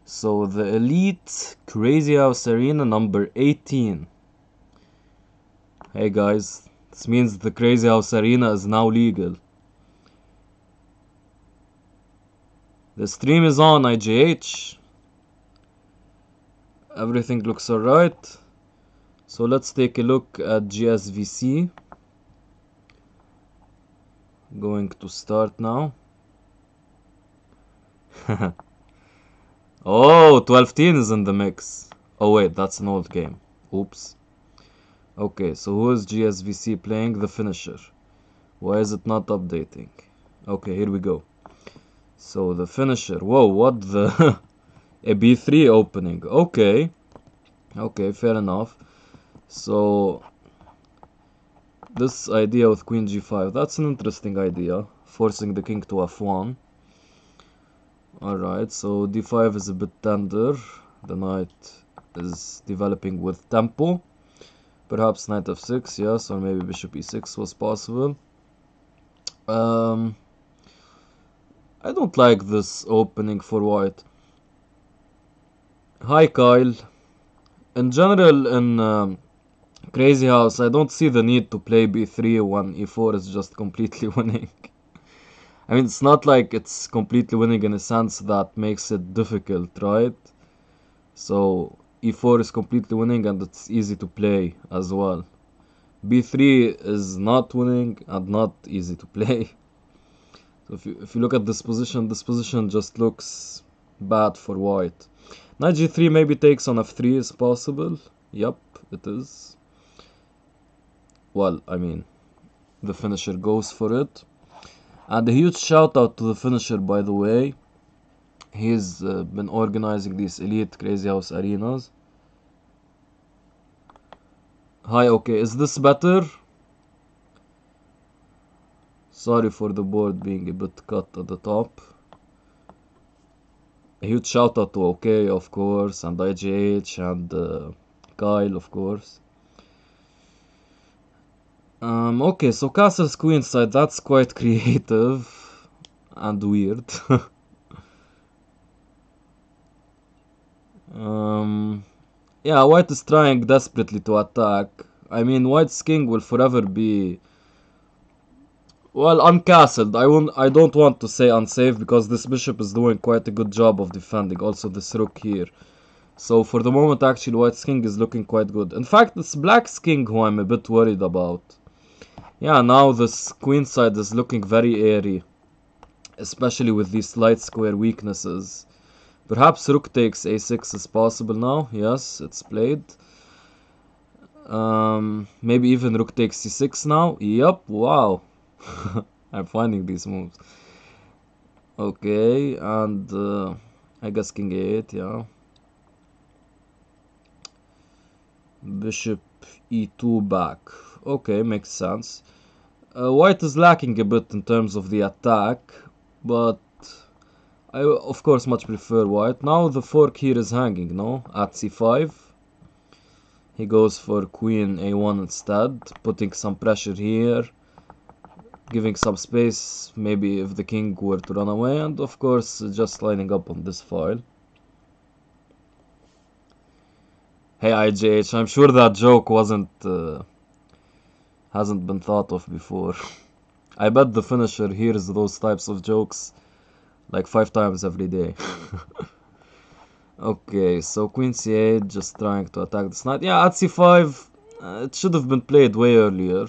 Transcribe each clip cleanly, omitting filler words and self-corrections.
So the Elite Crazyhouse Arena number 18. Hey guys, this means the Crazyhouse Arena is now legal. The stream is on, IGH. Everything looks alright. So let's take a look at GSVC. Going to start now. Oh, 12-teen is in the mix. Oh wait, that's an old game. Oops. Okay, so who is GSVC playing? The finisher. Why is it not updating? Okay, here we go. So the finisher. Whoa, what the... A B3 opening. Okay. Okay, fair enough. So... this idea with Queen G5. That's an interesting idea. Forcing the king to F1. Alright, so D5 is a bit tender. The knight is developing with tempo. Perhaps knight F6, yes, or maybe bishop E6 was possible. I don't like this opening for white. Hi Kyle. In general, in Crazyhouse, I don't see the need to play B3 when E4 is just completely winning. I mean, it's not like it's completely winning in a sense that makes it difficult, right? So, E4 is completely winning and it's easy to play as well. B3 is not winning and not easy to play. So if you look at this position just looks bad for white. Knight G3 maybe takes on F3 is possible. Yep, it is. Well, I mean, the finisher goes for it. And a huge shout out to the finisher, by the way. He's been organizing these elite Crazyhouse arenas. Hi, okay, is this better? Sorry for the board being a bit cut at the top. A huge shout out to OK, of course, and IGH and Kyle, of course. Okay, so castle's queenside, that's quite creative and weird. Yeah, white is trying desperately to attack. I mean, white's king will forever be, well, uncastled. I don't want to say unsafe because this bishop is doing quite a good job of defending. Also, this rook here. So for the moment, actually, white's king is looking quite good. In fact, it's black's king who I'm a bit worried about. Yeah, now this queenside is looking very airy, especially with these light square weaknesses. Perhaps rook takes a6 is possible now. Yes, it's played. Maybe even rook takes c6 now. Yup, wow. I'm finding these moves. Okay, and I guess king a8, yeah. Bishop e2 back. Okay, makes sense. White is lacking a bit in terms of the attack, but I of course much prefer white. Now the fork here is hanging, no? At c5. He goes for queen a1 instead, putting some pressure here, giving some space maybe if the king were to run away, and of course just lining up on this file. Hey IJH, I'm sure that joke hasn't been thought of before. I bet the finisher hears those types of jokes like 5 times every day. Okay, so queen c8, just trying to attack this knight. Yeah, at c5, it should have been played way earlier.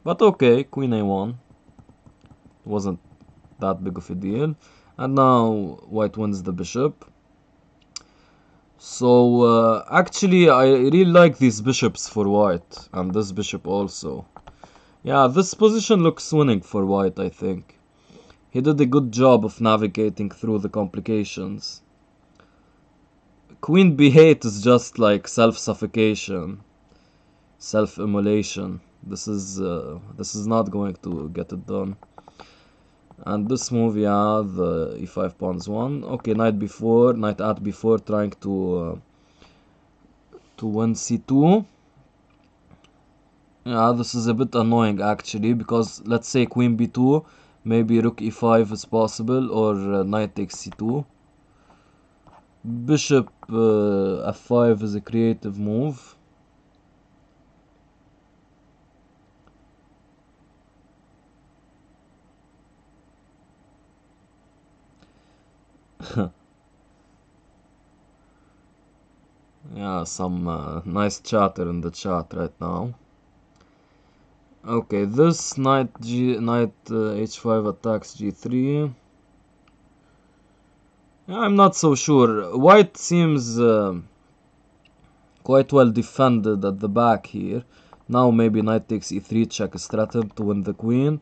But okay, queen a1. Wasn't that big of a deal. And now white wins the bishop. So, actually, I really like these bishops for white. And this bishop also. Yeah, this position looks winning for white, I think. He did a good job of navigating through the complications. Queen b8 is just like self-suffocation, self-immolation. This is not going to get it done. And this move, yeah, the e5 pawns one. Okay, knight b4, knight at b4, trying to win c2. Yeah, this is a bit annoying actually, because let's say queen b2, maybe rook e5 is possible, or knight takes c2. Bishop f5 is a creative move. Yeah, some nice chatter in the chat right now. Okay, this knight h5 attacks g3. I'm not so sure. White seems quite well defended at the back here. Now maybe knight takes e3 check is threatened to win the queen.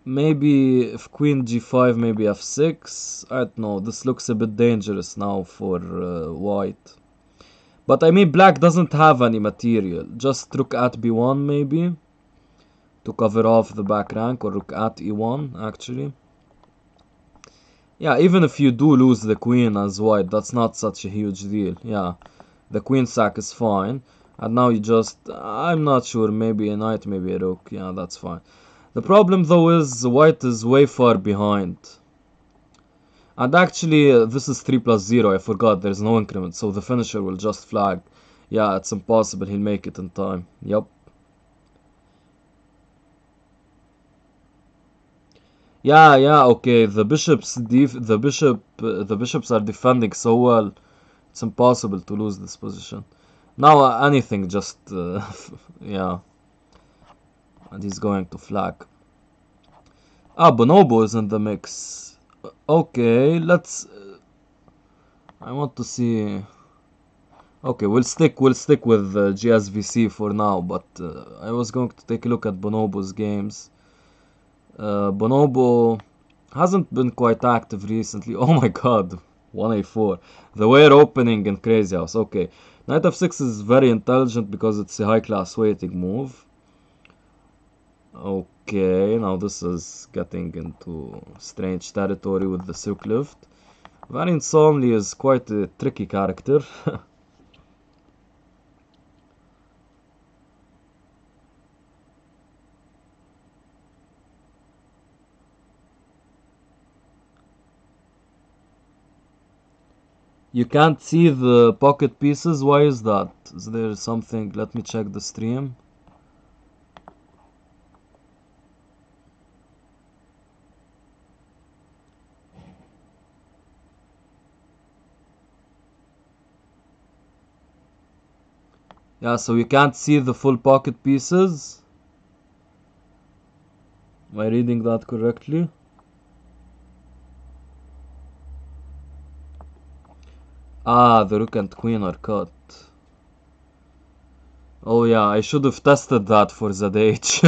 Maybe if queen g5, maybe f6. I don't know. This looks a bit dangerous now for white. But I mean, black doesn't have any material. Just rook at b1 maybe to cover off the back rank, or rook at e1 actually. Yeah, even if you do lose the queen as white, that's not such a huge deal. Yeah, the queen sack is fine. And now you just, I'm not sure, maybe a knight, maybe a rook. Yeah, that's fine. The problem though is white is way far behind. And actually, this is 3 plus 0, I forgot, there's no increment, so the finisher will just flag. Yeah, it's impossible he'll make it in time. Yep. Yeah, okay, the bishops are defending so well. It's impossible to lose this position. Now anything just, yeah. And he's going to flag. Ah, Bonobo is in the mix. Okay, let's... I want to see... Okay, we'll stick with GSVC for now, but I was going to take a look at Bonobo's games. Bonobo hasn't been quite active recently. Oh my god, 1a4. The we're opening in Crazyhouse. Okay, knight f6 is very intelligent because it's a high class waiting move. Okay, now this is getting into strange territory with the silk lift. Variant Somni is quite a tricky character. You can't see the pocket pieces. Why is that? Is there something? Let me check the stream. Yeah, so you can't see the full pocket pieces. Am I reading that correctly? Ah, the rook and queen are cut. Oh yeah, I should have tested that for ZH.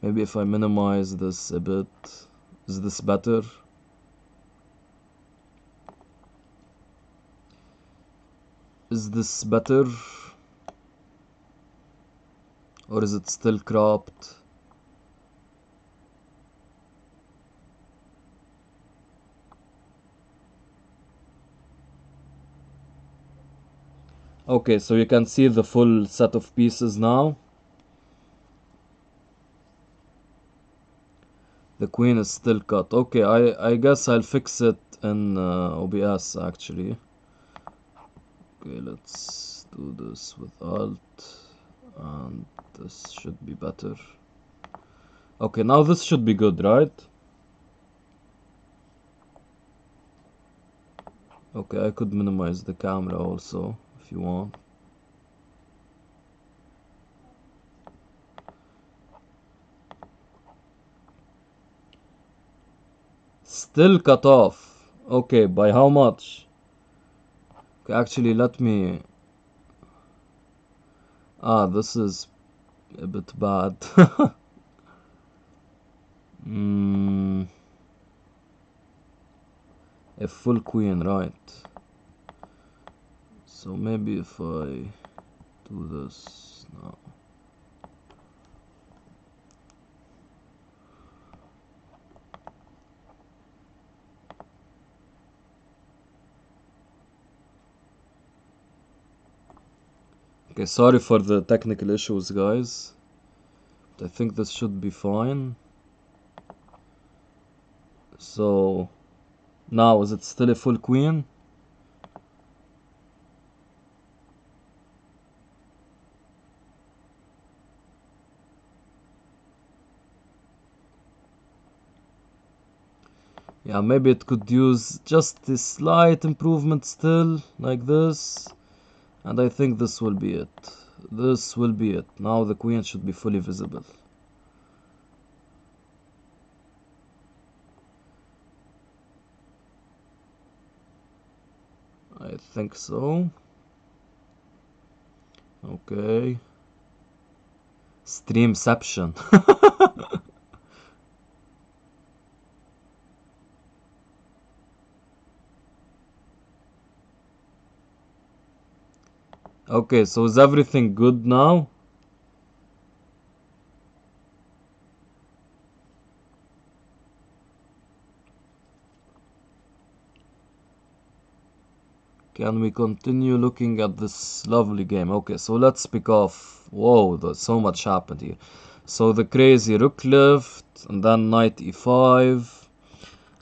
Maybe if I minimize this a bit, is this better? Is this better? Or is it still cropped? Okay, so you can see the full set of pieces now. The queen is still cut. Okay, I guess I'll fix it in OBS actually. Okay, let's do this with Alt, and this should be better. Okay, now this should be good, right? Okay, I could minimize the camera also if you want. Still cut off. Okay, by how much? Okay, actually, let me... Ah, this is a bit bad. A full queen, right? So maybe if I do this now. Okay, sorry for the technical issues, guys. But I think this should be fine. So now is it still a full queen? Yeah, maybe it could use just a slight improvement still, like this. And I think this will be it. This will be it. Now the queen should be fully visible. I think so. Okay. Streamception. Okay, so is everything good now? Can we continue looking at this lovely game? Okay, so let's pick off. Whoa, there's so much happened here. So the crazy rook left, and then knight e5.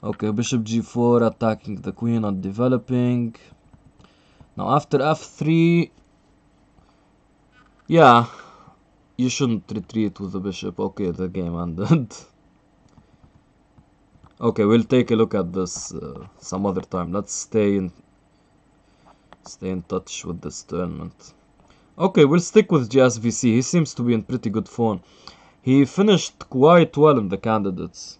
Okay, bishop g4 attacking the queen and developing. Now after f3, yeah, you shouldn't retreat with the bishop. Okay, the game ended. Okay, we'll take a look at this some other time. Let's stay in touch with this tournament. Okay, we'll stick with GSVC. He seems to be in pretty good form. He finished quite well in the candidates.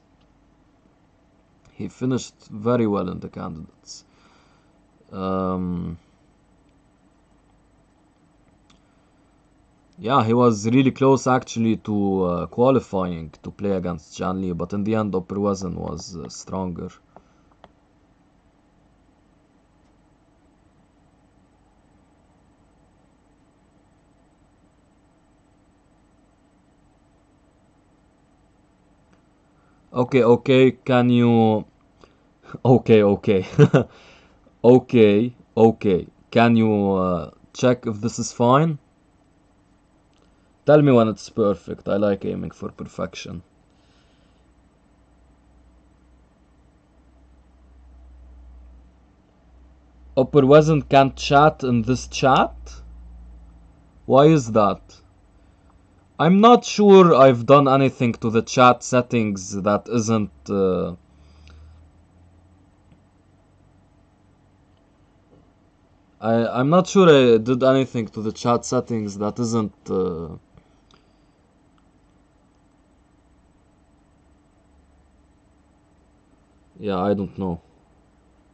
He finished very well in the candidates. Yeah, he was really close actually to qualifying to play against Jan Lee, but in the end, Operwezen was stronger. Okay, can you... Okay. Okay. Can you check if this is fine? Tell me when it's perfect. I like aiming for perfection. Operwezen can't chat in this chat? Why is that? I'm not sure I've done anything to the chat settings that isn't... I'm not sure I did anything to the chat settings that isn't... Yeah, I don't know.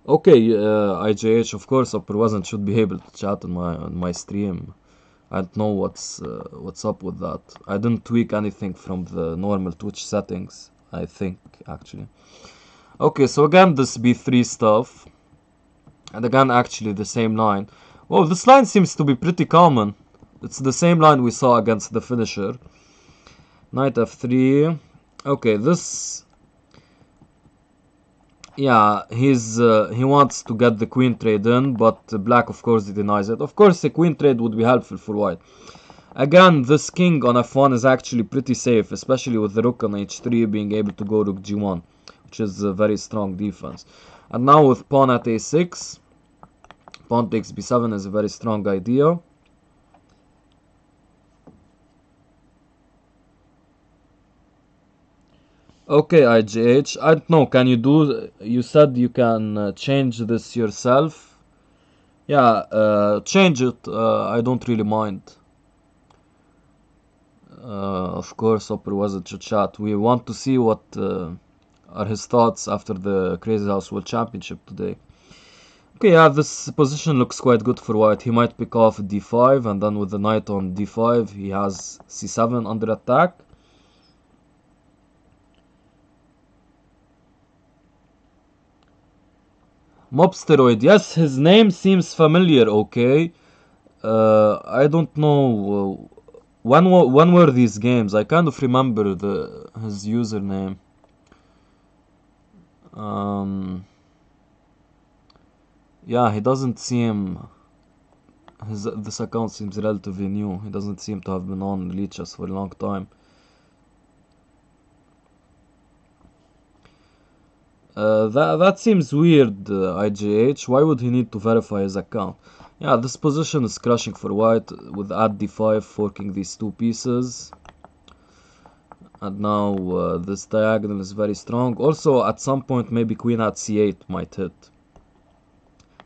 Okay, IJH, of course, Operwezen should be able to chat on my stream. I don't know what's up with that. I didn't tweak anything from the normal Twitch settings, I think, actually. Okay, so again, this B3 stuff. And again, actually, the same line. Whoa, this line seems to be pretty common. It's the same line we saw against the finisher. Knight f3. Okay, this... Yeah, he wants to get the queen trade in, but black, of course, denies it. Of course, a queen trade would be helpful for white. Again, this king on f1 is actually pretty safe, especially with the rook on h3 being able to go rook g1, which is a very strong defense. And now with pawn at a6, pawn takes b7 is a very strong idea. Okay, IGH, I don't know, can you do... You said you can change this yourself. Yeah, change it, I don't really mind. Of course, Operwezen should chat. We want to see what are his thoughts after the Crazyhouse World Championship today. Okay, yeah, this position looks quite good for white. He might pick off d5, and then with the knight on d5, he has c7 under attack. Mobsteroid, yes, his name seems familiar, okay. I don't know... when were these games? I kind of remember his username. Yeah, he doesn't seem... this account seems relatively new. He doesn't seem to have been on Leeches for a long time. That seems weird, IGH. Why would he need to verify his account? Yeah, this position is crushing for white with at d5 forking these two pieces. And now this diagonal is very strong. Also, at some point, maybe queen at c8 might hit.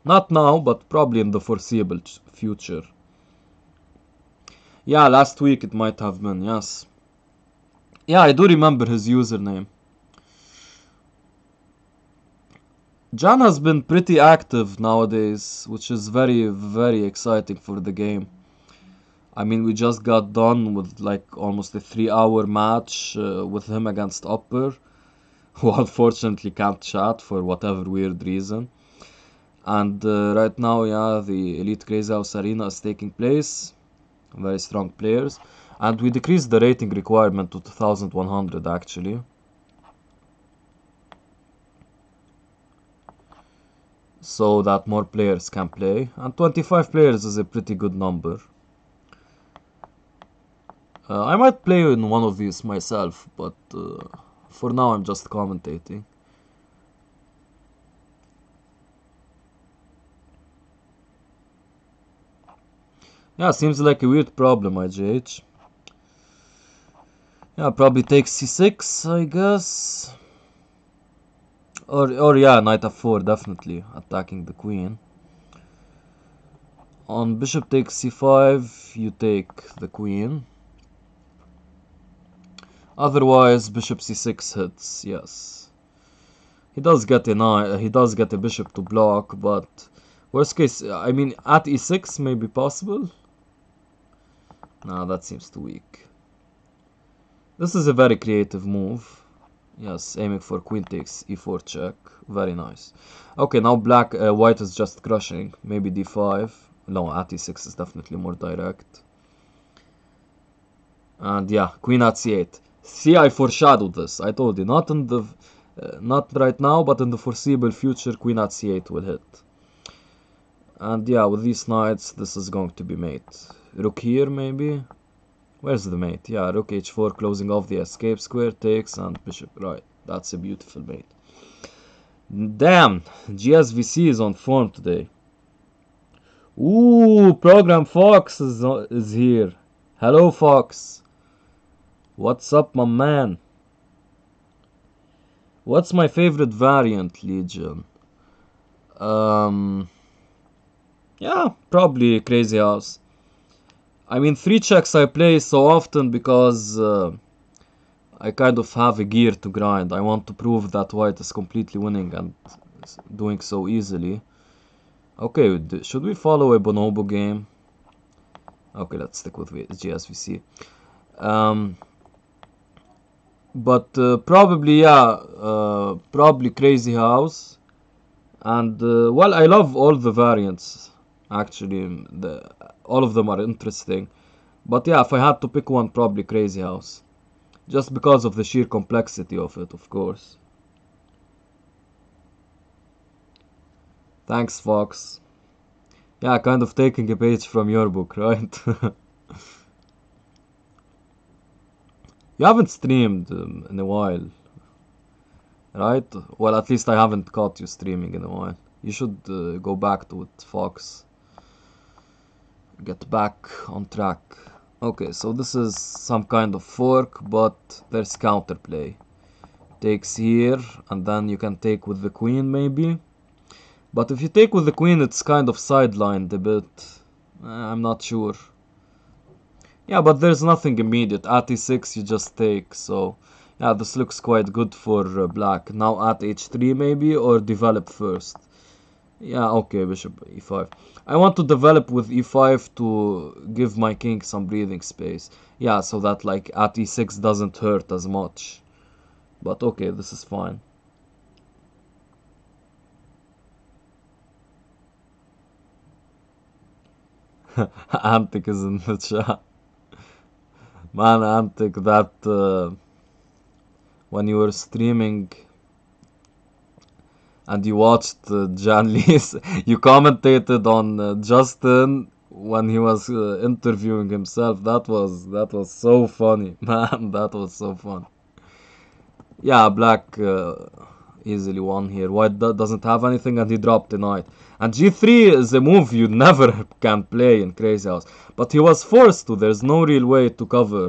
Not now, but probably in the foreseeable future. Yeah, last week it might have been, yes. Yeah, I do remember his username. Jan has been pretty active nowadays, which is very, very exciting for the game. I mean, we just got done with like almost a 3-hour match with him against Upper, who unfortunately can't chat for whatever weird reason. And right now, yeah, the Elite Crazyhouse Arena is taking place. Very strong players. And we decreased the rating requirement to 2100 actually. So that more players can play. And 25 players is a pretty good number. I might play in one of these myself, but for now I'm just commentating. Yeah, seems like a weird problem, IGH. Yeah, probably takes c6, I guess. Or yeah, knight f4, definitely attacking the queen. On bishop takes c5, you take the queen. Otherwise, bishop c6 hits. Yes, he does get a knight. He does get a bishop to block, but worst case, I mean, at e6 may be possible. Nah, that seems too weak. This is a very creative move. Yes, aiming for queen takes e4 check. Very nice. Okay, now white is just crushing. Maybe d5. No, at e6 is definitely more direct. And yeah, queen at c8. See, I foreshadowed this. I told you, not in the, not right now, but in the foreseeable future, queen at c8 will hit. And yeah, with these knights, this is going to be mate. Rook here, maybe. Where's the mate? Yeah, rook h4, closing off the escape square, takes, and bishop. Right, that's a beautiful mate. Damn, GSVC is on form today. Ooh, Program Fox is here. Hello, Fox. What's up, my man? What's my favorite variant, Legion? Yeah, probably Crazyhouse. I mean, 3 checks I play so often because I kind of have a gear to grind. I want to prove that white is completely winning and doing so easily. Okay, should we follow a bonobo game? Okay, let's stick with GSVC. But probably, yeah, probably Crazyhouse. And, well, I love all the variants, actually. All of them are interesting. But yeah, if I had to pick one, probably Crazyhouse. Just because of the sheer complexity of it, of course. Thanks, Fox. Yeah, kind of taking a page from your book, right? You haven't streamed in a while, right? Well, at least I haven't caught you streaming in a while. You should go back to it, Fox. Get back on track. Okay, so this is some kind of fork, but there's counterplay. Takes here, and then you can take with the queen, maybe. But if you take with the queen, it's kind of sidelined a bit. I'm not sure. Yeah, but there's nothing immediate. At e6, you just take, so... Yeah, this looks quite good for black. Now at h3 maybe, or develop first. Yeah, okay, bishop e5. I want to develop with e5 to give my king some breathing space. Yeah, so that like at e6 doesn't hurt as much. But okay, this is fine. Antic is in the chat. Man, Antic, that when you were streaming and you watched Jan Lee's, you commentated on Justin when he was interviewing himself. That was so funny, man. That was so fun. Yeah, black. Easily won here. White doesn't have anything and he dropped the knight. And g3 is a move you never can play in Crazy House. But he was forced to. There's no real way to cover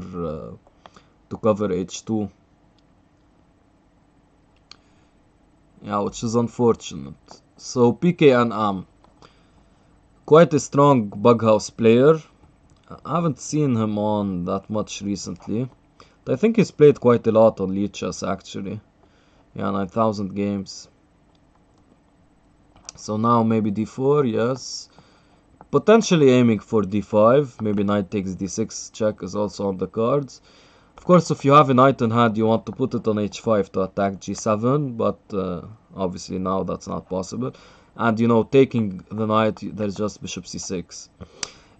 h2. Yeah, which is unfortunate. So PK and quite a strong Bughouse player. I haven't seen him on that much recently. But I think he's played quite a lot on Lichess actually. Yeah, 9,000 games. So now maybe d4, yes. Potentially aiming for d5. Maybe knight takes d6 check is also on the cards. Of course, if you have a knight in hand, you want to put it on h5 to attack g7. But obviously now that's not possible. And you know, taking the knight, there's just bishop c6.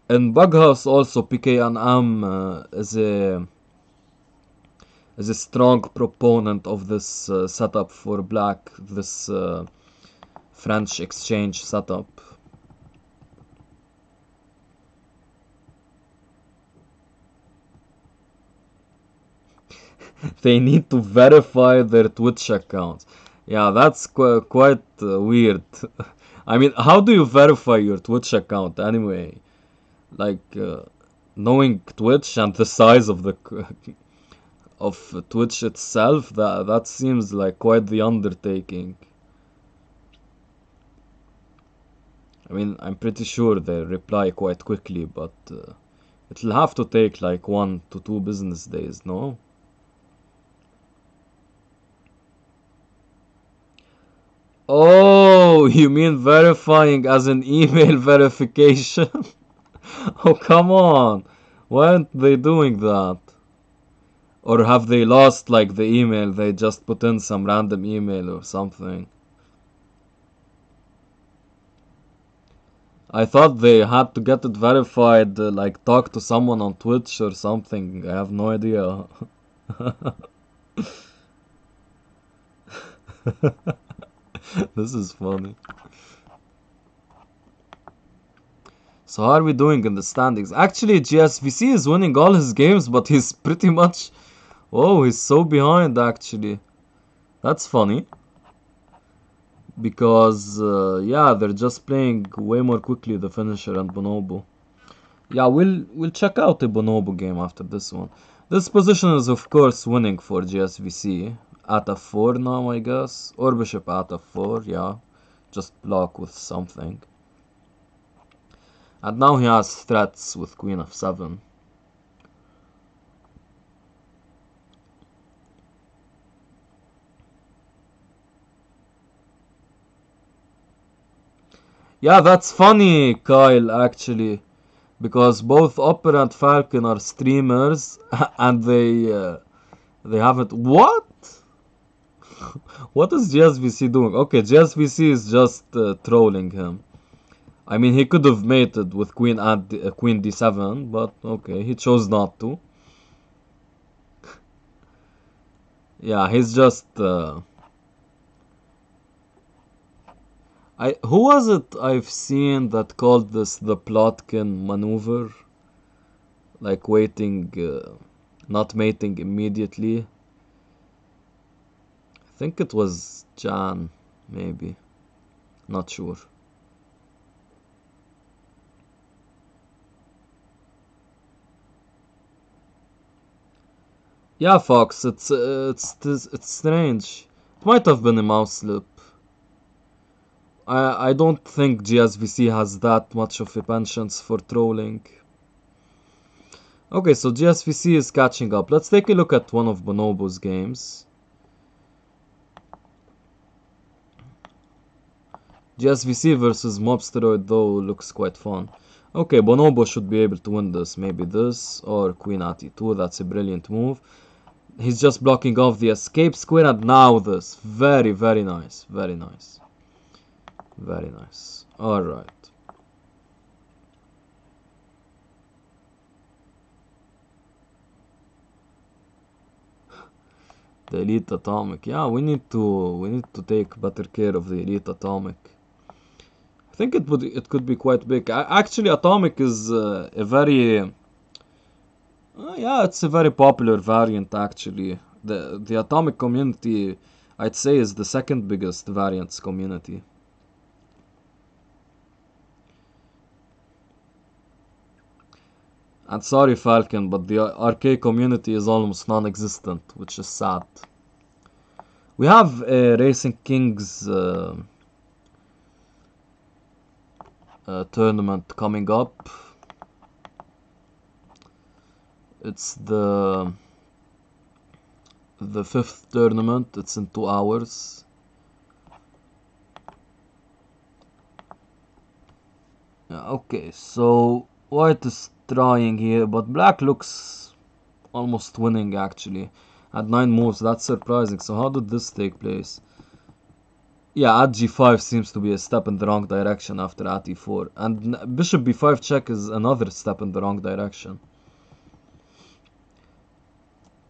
In Bughouse also, PK and is a strong proponent of this setup for black, this French exchange setup. They need to verify their Twitch accounts. Yeah, that's quite weird. I mean, how do you verify your Twitch account anyway? Like, knowing Twitch and the size of the of Twitch itself, that seems like quite the undertaking. I mean, I'm pretty sure they reply quite quickly, but it'll have to take like 1 to 2 business days, no? Oh, you mean verifying as an email verification? Oh, come on. Why aren't they doing that? Or have they lost like the email? They just put in some random email or something. I thought they had to get it verified, like talk to someone on Twitch or something. I have no idea. This is funny. So how are we doing in the standings? Actually, GSVC is winning all his games, but he's pretty much... Oh, he's so behind, actually. That's funny. Because, yeah, they're just playing way more quickly, the finisher and Bonobo. Yeah, we'll check out the Bonobo game after this one. This position is, of course, winning for GSVC. At f4 now, I guess. Or bishop at f4, yeah. Just block with something. And now he has threats with queen f7. Yeah, that's funny, Kyle, actually. Because both Opera and Falcon are streamers, and they haven't... What? What is GSVC doing? Okay, GSVC is just trolling him. I mean, he could have mated with queen at queen d7, but okay, he chose not to. Yeah, he's just... who was it I've seen that called this the Plotkin maneuver? Like waiting, not mating immediately. I think it was Jan, maybe. Not sure. Yeah, Fox, it's strange. It might have been a mouse slip. I don't think GSVC has that much of a penchant for trolling. Okay, so GSVC is catching up. Let's take a look at one of Bonobo's games. GSVC versus Mobsteroid though looks quite fun. Okay, Bonobo should be able to win this. Maybe this or Queen at e2. That's a brilliant move. He's just blocking off the escape square and now this. Very, very nice. Very nice. Very nice. Alright. The Elite Atomic. Yeah, we need to take better care of the Elite Atomic. I think it could be quite big. Actually, Atomic is a very yeah, it's a very popular variant actually. The Atomic community I'd say is the second biggest variants community. And sorry Falcon, but the RK community is almost non-existent, which is sad. We have a Racing Kings tournament coming up. It's the fifth tournament. It's in 2 hours. Yeah, okay, so white is trying here, but black looks almost winning actually. At 9 moves, that's surprising. So how did this take place? Yeah, at g5 seems to be a step in the wrong direction after at e4. And bishop b5 check is another step in the wrong direction.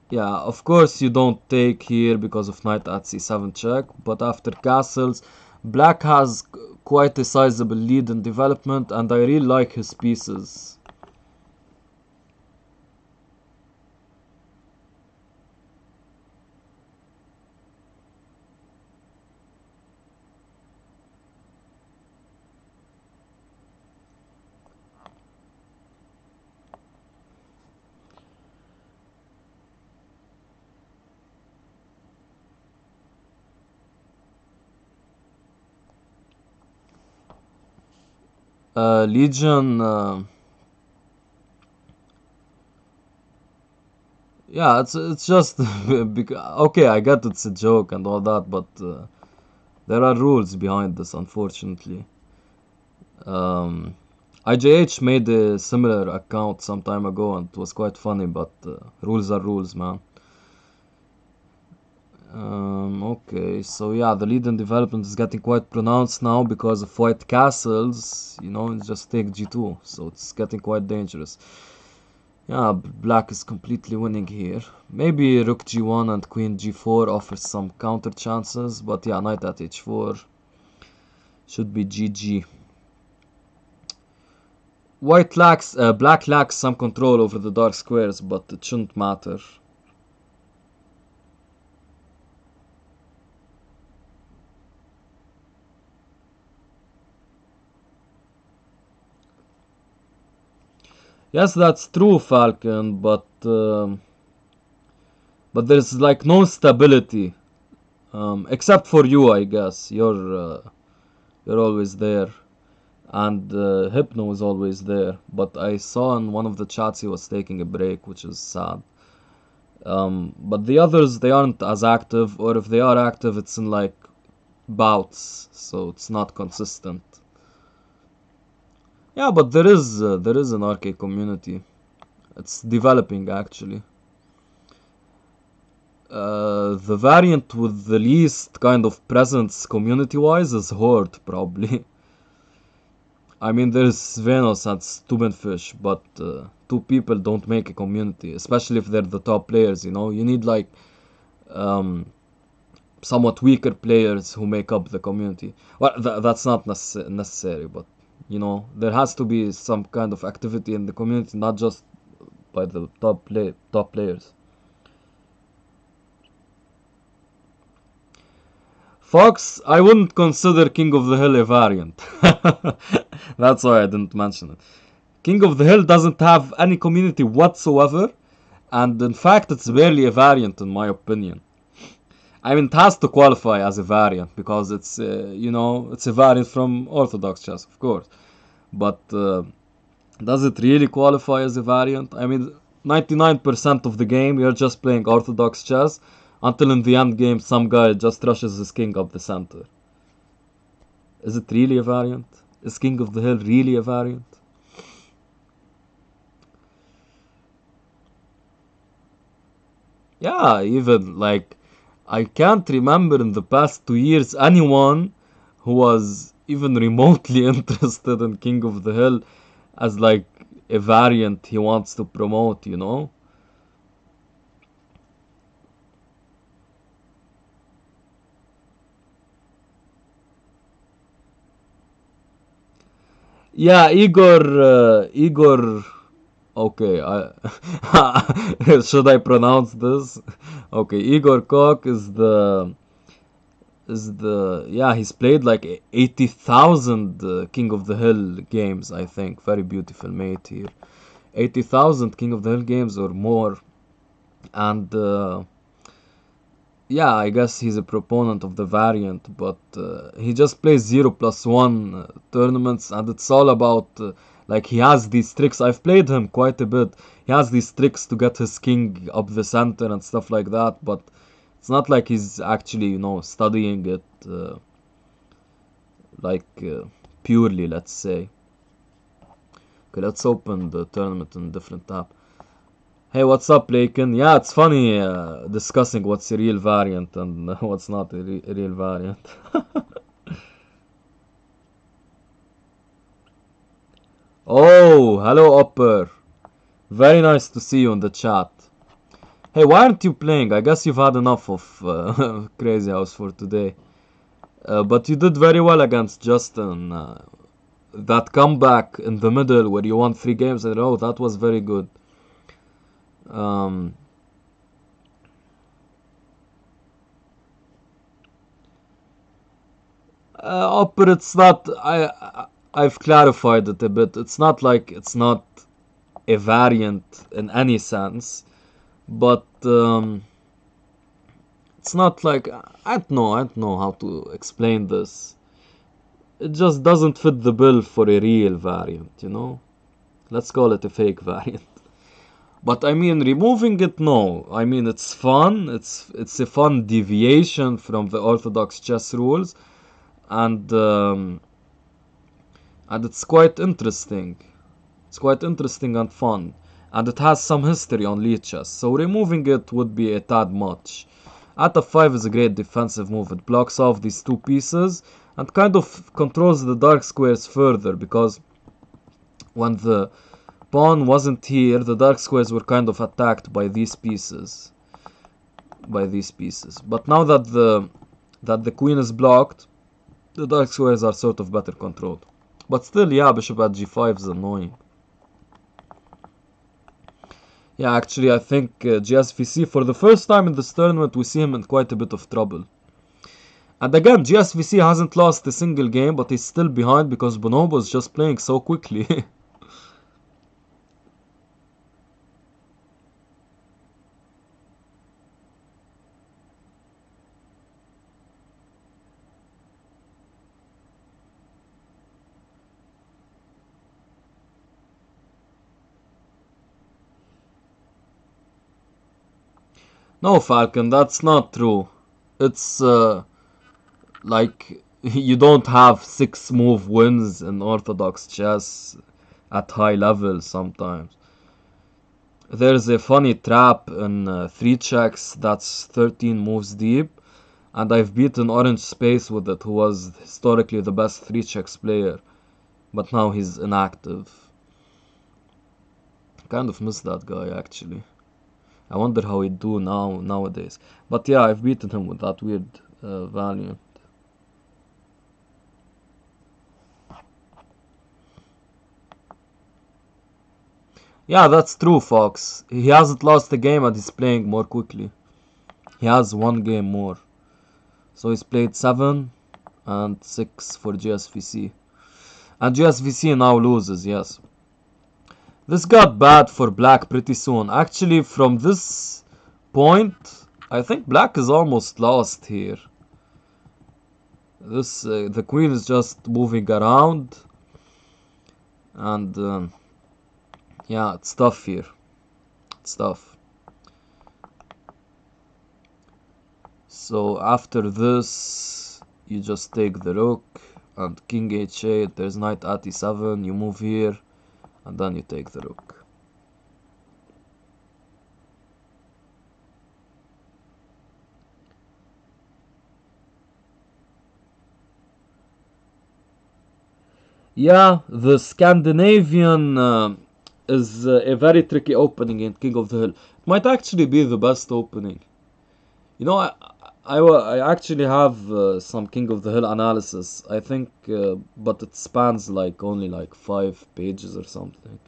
Yeah, of course you don't take here because of knight at c7 check, but after castles, black has quite a sizable lead in development, and I really like his pieces. Legion, yeah, it's just okay. I get it's a joke and all that, but there are rules behind this, unfortunately. Um, IJH made a similar account some time ago, and it was quite funny. But rules are rules, man. Okay, so yeah, the lead in development is getting quite pronounced now because of white castles. You know, just take g2, so it's getting quite dangerous. Yeah, black is completely winning here. Maybe rook g1 and queen g4 offers some counter chances, but yeah, knight at h4 should be GG. Black lacks some control over the dark squares, but it shouldn't matter. Yes, that's true, Falcon, but there's like no stability, except for you, I guess. You're always there, and Hypno is always there. But I saw in one of the chats he was taking a break, which is sad. But the others, they aren't as active, or if they are active, it's in like bouts, so it's not consistent. Yeah, but there is an arcade community. It's developing actually. The variant with the least kind of presence community-wise is Horde, probably. I mean, there's Venus and Stubenfish, but two people don't make a community, especially if they're the top players, you know? You need, like, somewhat weaker players who make up the community. Well, that's not necessary, but, you know, there has to be some kind of activity in the community, not just by the top players. Fox, I wouldn't consider King of the Hill a variant. That's why I didn't mention it. King of the Hill doesn't have any community whatsoever, and in fact, it's barely a variant in my opinion. I mean, it has to qualify as a variant because it's, you know, it's a variant from Orthodox chess, of course. But does it really qualify as a variant? I mean, 99% of the game, you're just playing Orthodox chess until in the end game some guy just rushes his king up the center. Is it really a variant? Is King of the Hill really a variant? Yeah, even like I can't remember in the past 2 years anyone who was even remotely interested in King of the Hill as like a variant he wants to promote, you know? Yeah, Igor. Okay, should I pronounce this? Okay, Igor Koch is the is the yeah, he's played like 80,000 King of the Hill games, I think. Very beautiful mate here. 80,000 King of the Hill games or more. And yeah, I guess he's a proponent of the variant, but he just plays 0+1 tournaments, and it's all about like he has these tricks. I've played him quite a bit. He has these tricks to get his king up the center and stuff like that, but it's not like he's actually, studying it like purely, let's say. Okay, let's open the tournament in a different tab. Hey, what's up, Lakin? Yeah, it's funny discussing what's a real variant and what's not a real variant. Oh, hello, Upper. Very nice to see you in the chat. Hey, why aren't you playing? I guess you've had enough of Crazy House for today. But you did very well against Justin. That comeback in the middle where you won 3 games in a row, that was very good. Um, Upper, it's not. I've clarified it a bit. It's not like it's not a variant in any sense, but it's not like I don't know how to explain this. It just doesn't fit the bill for a real variant. Let's call it a fake variant. But I mean, removing it, no. I mean, it's fun. It's a fun deviation from the orthodox chess rules, and it's quite interesting. It's quite interesting and fun, and it has some history on Lichess, so removing it would be a tad much. At f5 is a great defensive move. It blocks off these 2 pieces and kind of controls the dark squares further, because when the pawn wasn't here, the dark squares were kind of attacked by these pieces. But now that the queen is blocked, the dark squares are sort of better controlled. But still, yeah, bishop at g5 is annoying. Yeah, actually, I think GSVC, for the first time in this tournament, we see him in quite a bit of trouble. And again, GSVC hasn't lost a single game, but he's still behind because Bonobo is just playing so quickly. No, Falcon, that's not true. It's like you don't have 6-move wins in orthodox chess at high levels sometimes. There's a funny trap in 3 checks that's 13 moves deep, and I've beaten Orange Space with it, who was historically the best 3 checks player, but now he's inactive. Kind of miss that guy, actually. I wonder how he'd do nowadays. But yeah, I've beaten him with that weird Valiant. Yeah, that's true, Fox. He hasn't lost a game and he's playing more quickly. He has 1 game more. So he's played 7 and 6 for GSVC. And GSVC now loses, yes. This got bad for Black pretty soon. Actually, from this point, I think Black is almost lost here. The queen is just moving around. And yeah, it's tough here. It's tough. So after this, you just take the rook and king h8. There's knight at e7. You move here, and then you take the rook. Yeah, the Scandinavian is a very tricky opening in King of the Hill. It might actually be the best opening. I actually have some King of the Hill analysis, I think, but it spans like only like 5 pages or something.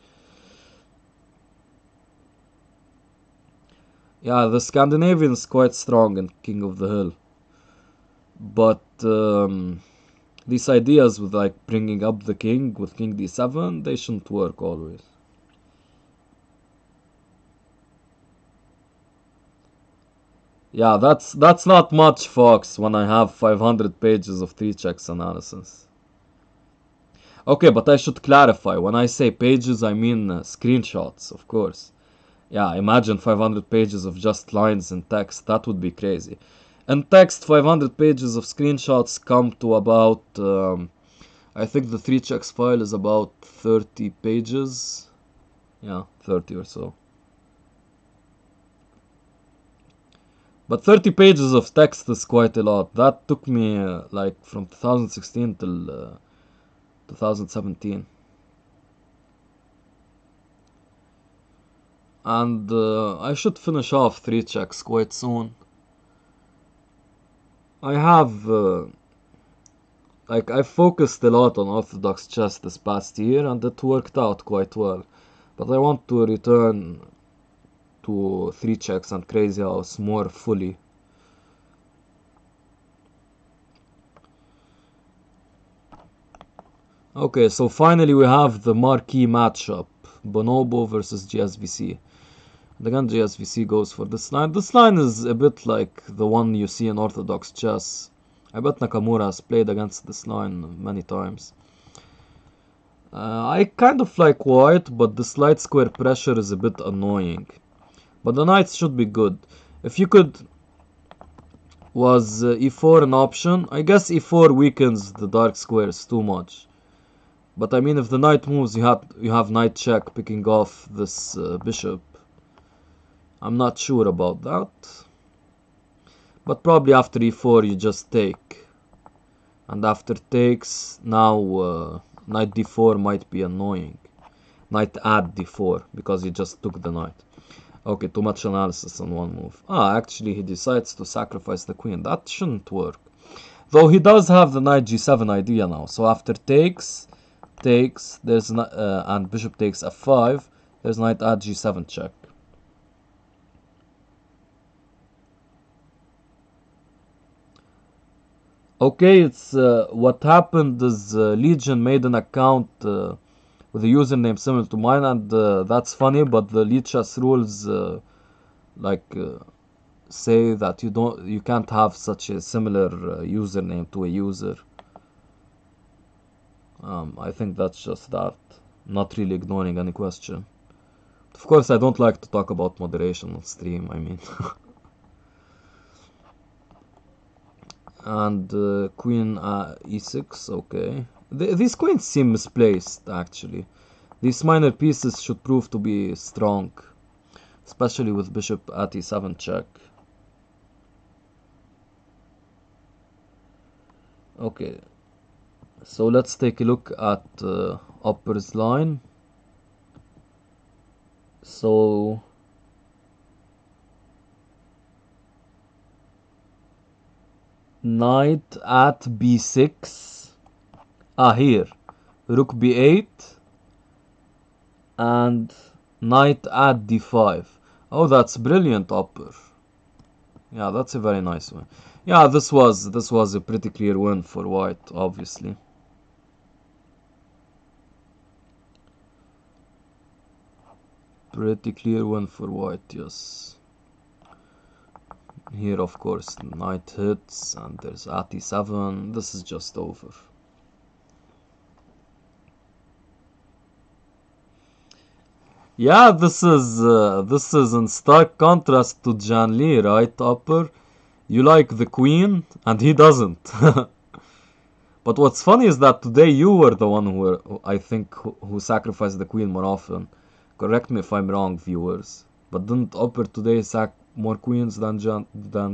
Yeah, the Scandinavian is quite strong in King of the Hill. But these ideas with like bringing up the king with king d7, they shouldn't work always. Yeah, that's not much, Fox, when I have 500 pages of three checks analysis. Okay, but I should clarify. When I say pages, I mean screenshots, of course. Yeah, imagine 500 pages of just lines in text. That would be crazy. In text, 500 pages of screenshots come to about, I think the three checks file is about 30 pages. Yeah, 30 or so. But 30 pages of text is quite a lot. That took me like from 2016 till 2017. And I should finish off three checks quite soon. I have I focused a lot on Orthodox chess this past year and it worked out quite well. But I want to return to three checks and Crazyhouse more fully. Okay, so finally we have the marquee matchup. Bonobo versus GSVC. And again, GSVC goes for this line. This line is a bit like the one you see in Orthodox chess. I bet Nakamura has played against this line many times. I kind of like white, but the light square pressure is a bit annoying. But the knights should be good. If you could... Was e4 an option? I guess e4 weakens the dark squares too much. But I mean, if the knight moves, you have knight check picking off this bishop. I'm not sure about that. But probably after e4 you just take. And after takes, now knight d4 might be annoying. Knight add d4, because he just took the knight. Okay, too much analysis on one move. Ah, actually he decides to sacrifice the queen. That shouldn't work. Though he does have the knight g7 idea now. So after takes, there's and bishop takes f5, there's knight add g7 check. Okay, it's what happened is Legion made an account with a username similar to mine, and that's funny. But the Lead Chess rules like say that you can't have such a similar username to a user. I think that's just that, not really ignoring any question. Of course, I don't like to talk about moderation on stream. I mean. And queen e6, okay. These queens seem misplaced, actually. These minor pieces should prove to be strong, especially with bishop at e7 check. Okay, so let's take a look at Upper's line. So knight at b6. Ah, here. Rook b8. And knight at d5. Oh, that's brilliant, Upper. Yeah, that's a very nice one. Yeah, this was a pretty clear win for white, obviously. Pretty clear win for white, yes. Here, of course, knight hits, and there's at e7. This is just over. Yeah, this is in stark contrast to Jan Lee, right, Upper? You like the queen, and he doesn't. But what's funny is that today you were the one I think, who sacrificed the queen more often. Correct me if I'm wrong, viewers. But didn't Upper today sack more queens than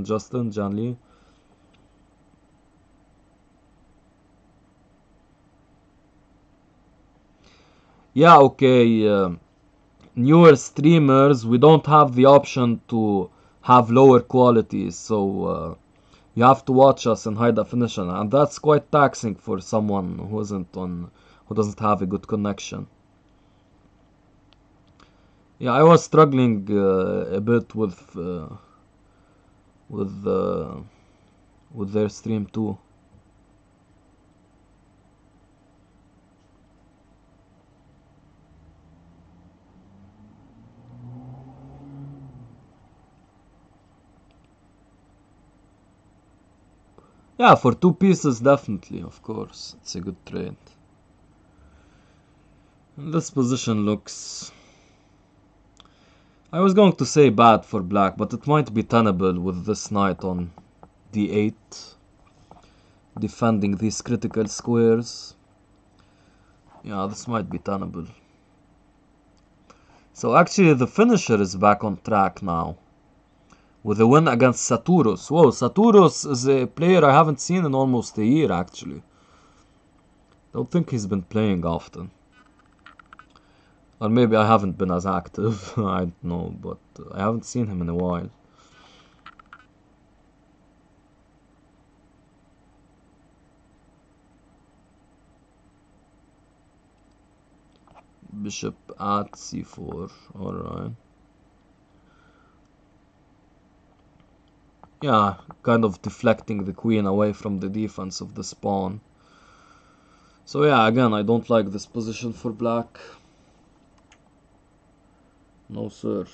Justin, Jan Lee? Yeah, okay. Newer streamers, we don't have the option to have lower qualities, so you have to watch us in high definition, and that's quite taxing for someone who doesn't have a good connection. Yeah, I was struggling a bit with with their stream too. Yeah, for 2 pieces, definitely, of course. It's a good trade. And this position looks... I was going to say bad for black, but it might be tenable with this knight on d8. Defending these critical squares. Yeah, this might be tenable. So actually the finisher is back on track now. With a win against Saturos. Whoa, Saturos is a player I haven't seen in almost a year, actually. Don't think he's been playing often. Or maybe I haven't been as active. I don't know, but I haven't seen him in a while. Bishop at c4. Alright. Yeah, kind of deflecting the queen away from the defense of the pawn. So yeah, again, I don't like this position for black. No sir.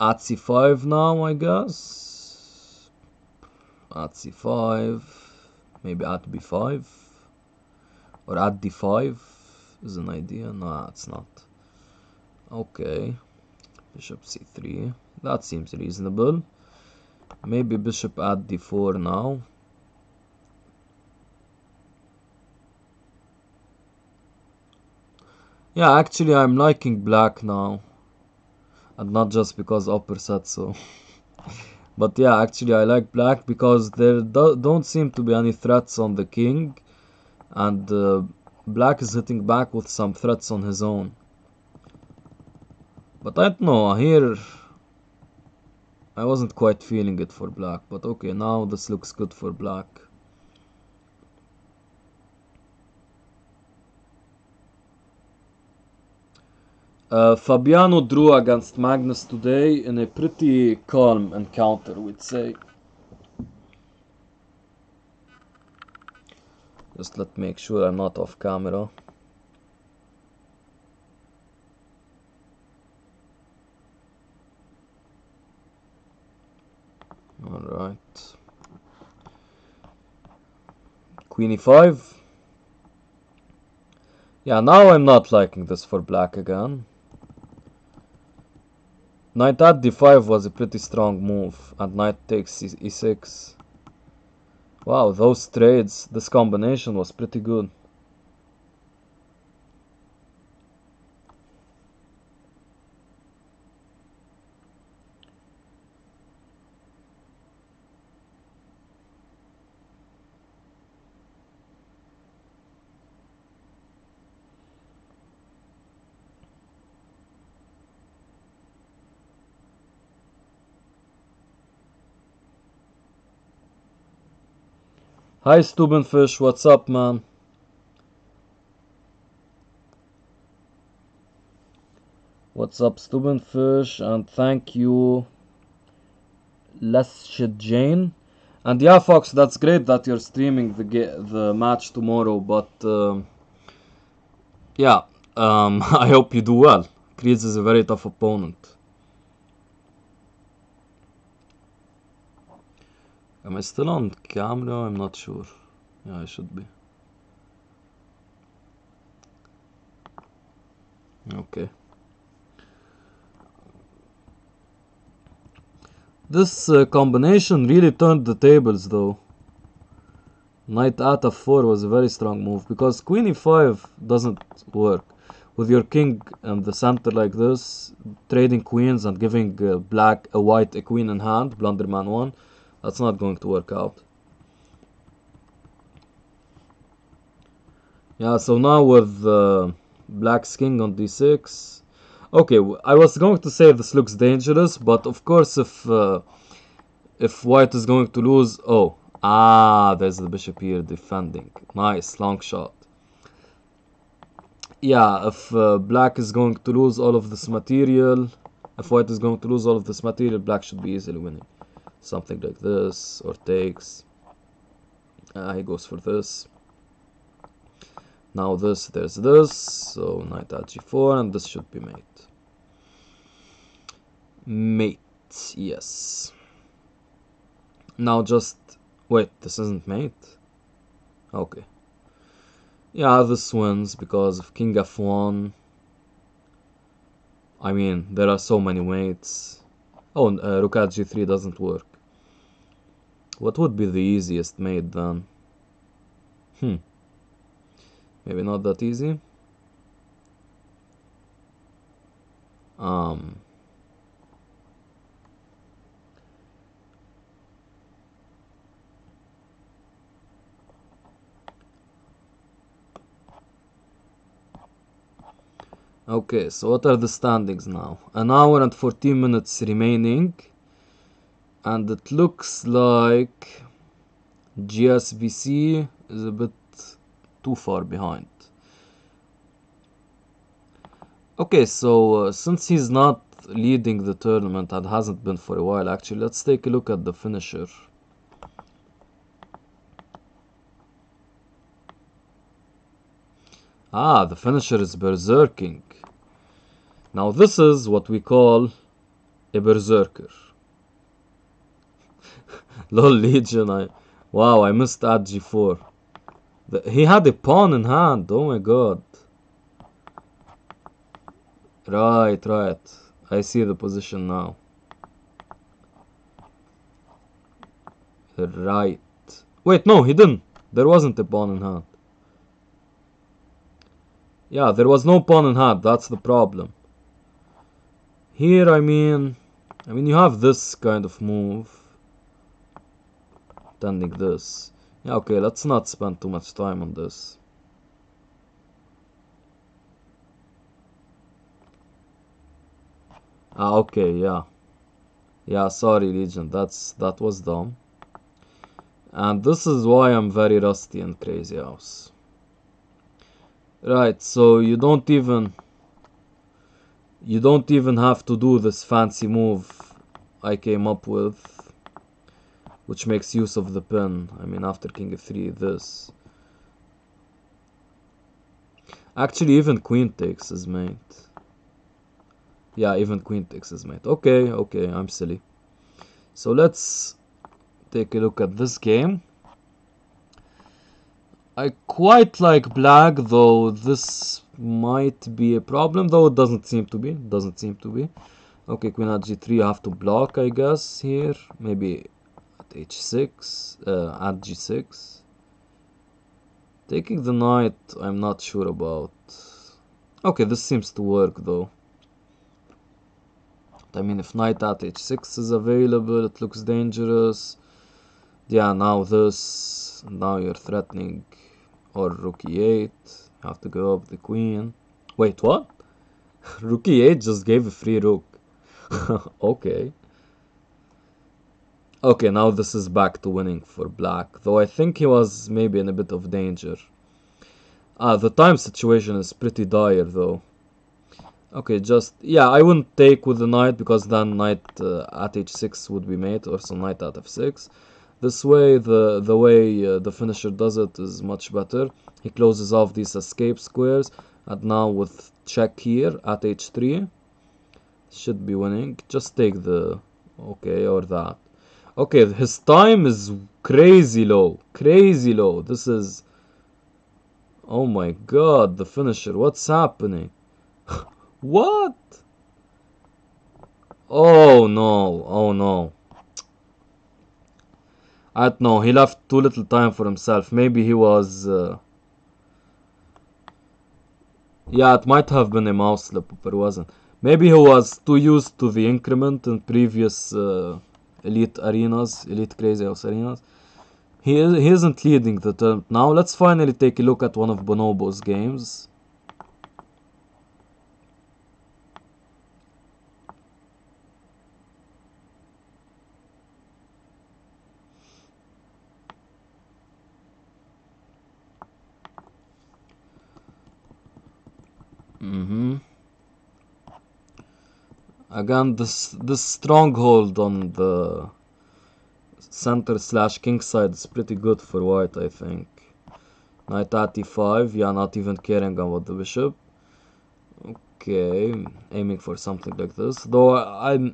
At c5 now, I guess. At c5. Maybe at b5. Or at d5 is an idea. No, it's not. Okay. Bishop c3. That seems reasonable. Maybe bishop at d4 now. Yeah, actually I'm liking black now. And not just because Upper said so. But yeah, actually I like black because there don't seem to be any threats on the king. And black is hitting back with some threats on his own. But I don't know, here I wasn't quite feeling it for black. But okay, now this looks good for black. Fabiano drew against Magnus today in a pretty calm encounter, we'd say. Just let me make sure I'm not off camera. Alright. Queen e5. Yeah, now I'm not liking this for black again. Knight at d5 was a pretty strong move, and knight takes e6. Wow, those trades, this combination was pretty good. Hi Stubenfish, what's up, man? What's up, Stubenfish? And thank you, Leshit Jane. And yeah, Fox, that's great that you're streaming the match tomorrow. But yeah, I hope you do well. Kreese is a very tough opponent. Am I still on camera? I'm not sure. Yeah, I should be. Okay. This combination really turned the tables though. Knight at f4 was a very strong move because queen e5 doesn't work. With your king in the center like this, trading queens and giving black a white a queen in hand, blunderman 1, that's not going to work out. Yeah, so now with black's king on d6. Okay, I was going to say this looks dangerous, but of course if white is going to lose... Oh, there's the bishop here defending. Nice, long shot. Yeah, if black is going to lose all of this material, If white is going to lose all of this material, black should be easily winning. Something like this, or takes. He goes for this. Now this, there's this, so knight at g4, and this should be mate. Mate, yes. Now just, wait, this isn't mate? Okay. Yeah, this wins because of king f1. I mean, there are so many mates. Oh, rook at g3 doesn't work. What would be the easiest mate then? Maybe not that easy. Okay, so what are the standings now? An hour and 14 minutes remaining. And it looks like GSVC is a bit too far behind. Okay, so since he's not leading the tournament and hasn't been for a while actually, let's take a look at the finisher. Ah, the finisher is berserking. Now this is what we call a berserker. Lol Legion, wow, I missed at g4. He had a pawn in hand, oh my god. Right. I see the position now. Right. Wait, no, he didn't. There wasn't a pawn in hand. Yeah, there was no pawn in hand, that's the problem. Here, I mean, you have this kind of move. Tending this. Yeah, okay, let's not spend too much time on this. Ah, okay, yeah. Yeah, sorry, Legion, that was dumb. And this is why I'm very rusty in Crazyhouse. Right, so you don't even have to do this fancy move I came up with, which makes use of the pin. I mean, after king f3, this. Actually, even queen takes is mate. Yeah, even queen takes is mate. Okay, I'm silly. So let's take a look at this game. I quite like black, though this might be a problem, though it doesn't seem to be. Okay, queen at g3, you have to block, I guess, here. Maybe at h6, at g6. Taking the knight, I'm not sure about. Okay, this seems to work, though. I mean, if knight at h6 is available, it looks dangerous. Yeah, now this. Now you're threatening. Or rook e8. You have to go up the queen. Wait, what? Rook e8 just gave a free rook. Okay. Okay, now this is back to winning for black. Though I think he was maybe in a bit of danger. The time situation is pretty dire, though. Okay, yeah, I wouldn't take with the knight, because then knight at h6 would be mate, or so knight at f6. This way, the way the finisher does it is much better. He closes off these escape squares, and now with check here at h3, should be winning. Just take the, okay, or that. Okay, his time is crazy low. This is, oh my god, the finisher, what's happening? What? Oh no. I don't know, he left too little time for himself. Maybe he was... yeah, it might have been a mouse slip, but it wasn't. Maybe he was too used to the increment in previous elite Crazyhouse arenas. He isn't leading the turn. Now let's finally take a look at one of Bonobo's games. Again, this stronghold on the center slash king side is pretty good for white, I think. Knight at e5, yeah, not even caring about the bishop. Okay, aiming for something like this. Though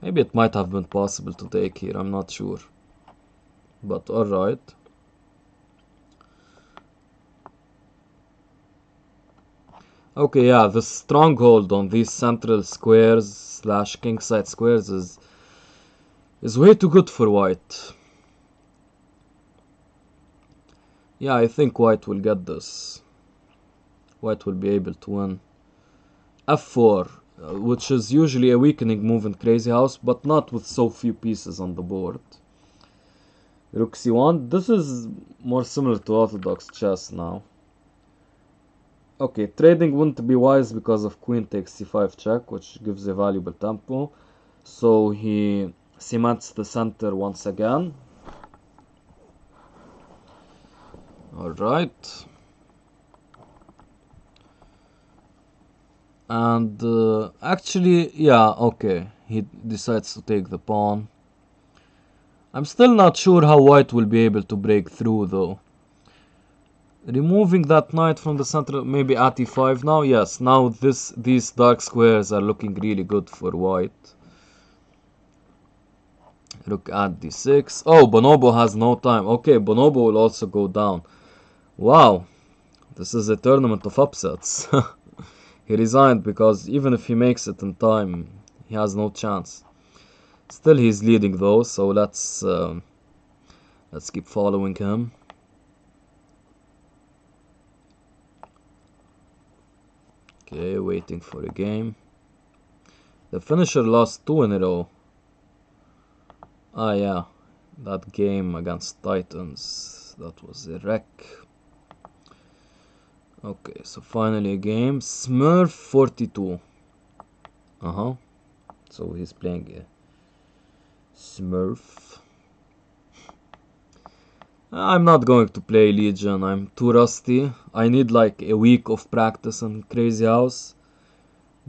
maybe it might have been possible to take here, I'm not sure. But alright. Okay, yeah, the stronghold on these central squares slash king side squares is way too good for white. Yeah, I think white will get this. White will be able to win. f4, which is usually a weakening move in Crazyhouse, but not with so few pieces on the board. Rook c1, this is more similar to orthodox chess now. Okay, trading wouldn't be wise because of queen takes c5 check, which gives a valuable tempo. So he cements the center once again. Alright. And actually, yeah, okay. He decides to take the pawn. I'm still not sure how white will be able to break through though. Removing that knight from the center, maybe at e5 now? Yes, now these dark squares are looking really good for white. Rook at d6. Oh, Bonobo has no time. Okay, Bonobo will also go down. Wow, this is a tournament of upsets. He resigned because even if he makes it in time, he has no chance. Still, he's leading though, so let's keep following him. Okay, waiting for a game. The finisher lost 2 in a row. Ah yeah, that game against Titans, that was a wreck. Okay, so finally a game. Smurf 42. So he's playing a Smurf. I'm not going to play Legion, I'm too rusty. I need like a week of practice in Crazyhouse,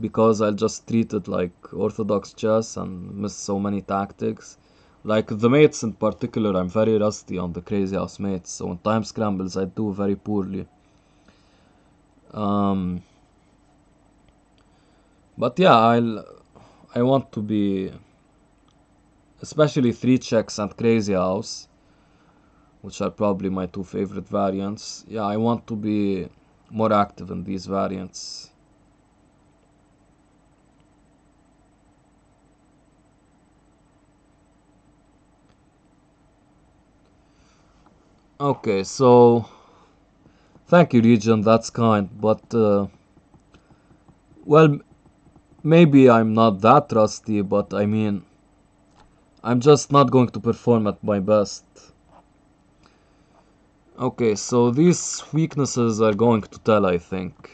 because I'll just treat it like orthodox chess and miss so many tactics. Like the mates in particular, I'm very rusty on the Crazyhouse mates, so in time scrambles I do very poorly. But yeah, I want to be, especially 3 checks and Crazyhouse, which are probably my 2 favorite variants. Yeah, I want to be more active in these variants. Okay, so thank you, Legion, that's kind, but well, maybe I'm not that rusty, but I mean, I'm just not going to perform at my best. Okay, so these weaknesses are going to tell, I think.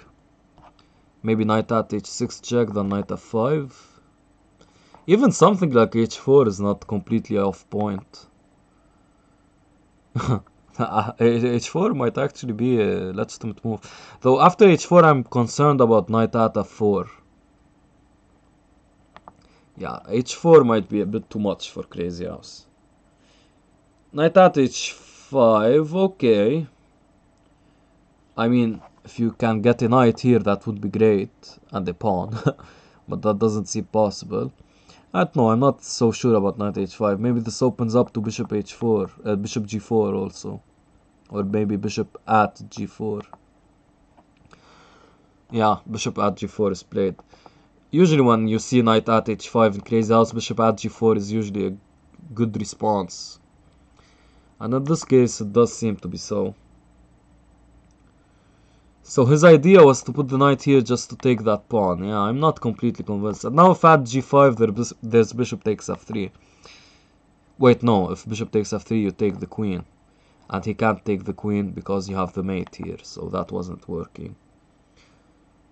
Maybe knight at h6 check, then knight f5. Even something like h4 is not completely off point. h4 might actually be a legitimate move. Though after h4 I'm concerned about knight at f4. Yeah, h4 might be a bit too much for Crazyhouse. Knight at h5, okay. I mean, if you can get a knight here, that would be great. And a pawn. But that doesn't seem possible. I don't know, I'm not so sure about knight h5. Maybe this opens up to bishop h4, bishop g4 also. Or maybe bishop at g4. Yeah, bishop at g4 is played. Usually when you see knight at h5 in Crazyhouse, bishop at g4 is usually a good response. And in this case, it does seem to be so. So his idea was to put the knight here just to take that pawn. Yeah, I'm not completely convinced. And now if at g5 there's bishop takes f3. Wait, no, if bishop takes f3 you take the queen. And he can't take the queen because you have the mate here, so that wasn't working.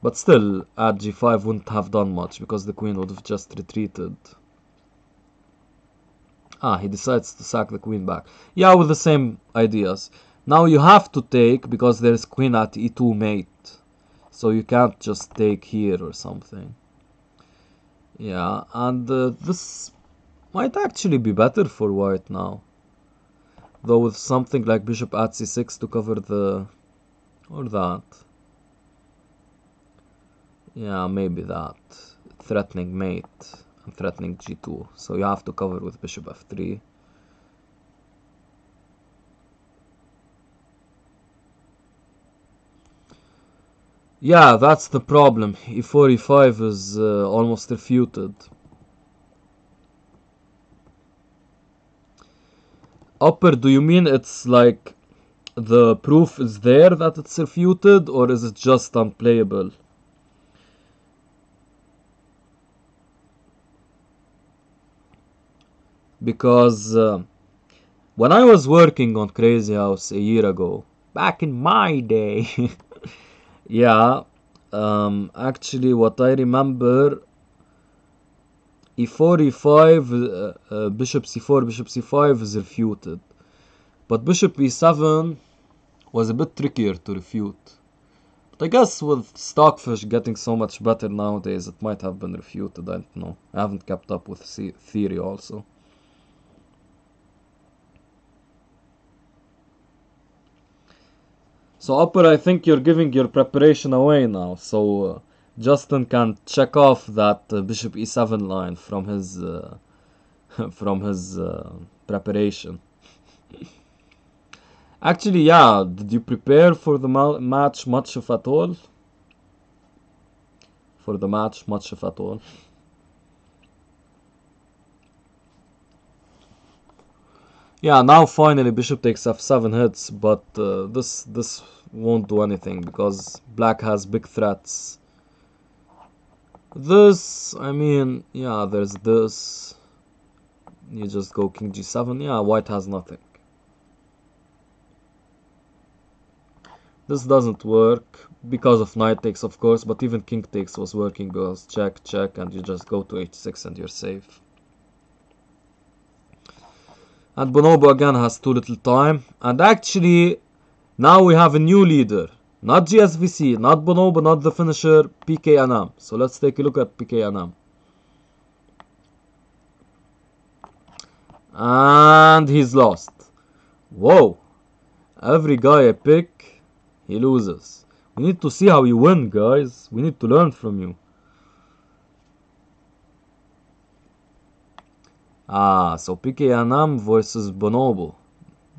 But still, at g5 wouldn't have done much because the queen would have just retreated. Ah, he decides to sack the queen back. Yeah, with the same ideas. Now you have to take because there's queen at e2 mate. So you can't just take here or something. Yeah, and this might actually be better for white now. Though with something like bishop at c6 to cover the... or that. Yeah, maybe that. Threatening mate and threatening g2. So you have to cover with bishop f3. Yeah, that's the problem. e4, e5 is almost refuted. Upper, do you mean it's like the proof is there that it's refuted, or is it just unplayable? Because when I was working on Crazyhouse a year ago, back in my day, yeah, actually what I remember, e4, e5, bishop c4, bishop c5 is refuted. But bishop e7 was a bit trickier to refute. But I guess with Stockfish getting so much better nowadays, it might have been refuted, I don't know. I haven't kept up with theory also. So Upper, I think you're giving your preparation away now. So Justin can check off that bishop e7 line from his from his preparation. Actually, yeah. Did you prepare for the match much if at all? For the match much if at all? Yeah, now finally bishop takes f7 hits, but this won't do anything because black has big threats. This, I mean, yeah, there's this. You just go king g7. Yeah, white has nothing. This doesn't work because of knight takes, of course, but even king takes was working because check, check, and you just go to h6 and you're safe. And Bonobo again has too little time. And actually, now we have a new leader. Not GSVC, not Bonobo, not the finisher, PKNM. So let's take a look at PKNM. And he's lost. Whoa. Every guy I pick, he loses. We need to see how you win, guys. We need to learn from you. Ah, so PKNM versus Bonobo.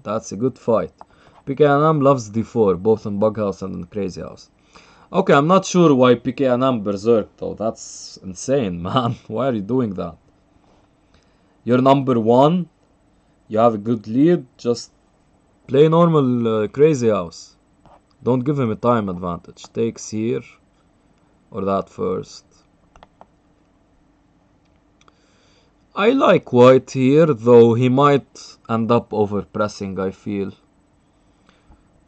That's a good fight. PKNM loves d4, both in Bughouse and in Crazyhouse. Okay, I'm not sure why PKNM berserk though. That's insane, man. Why are you doing that? You're number one. You have a good lead. Just play normal Crazyhouse. Don't give him a time advantage. Takes here. Or that first. I like white here, though he might end up overpressing, I feel.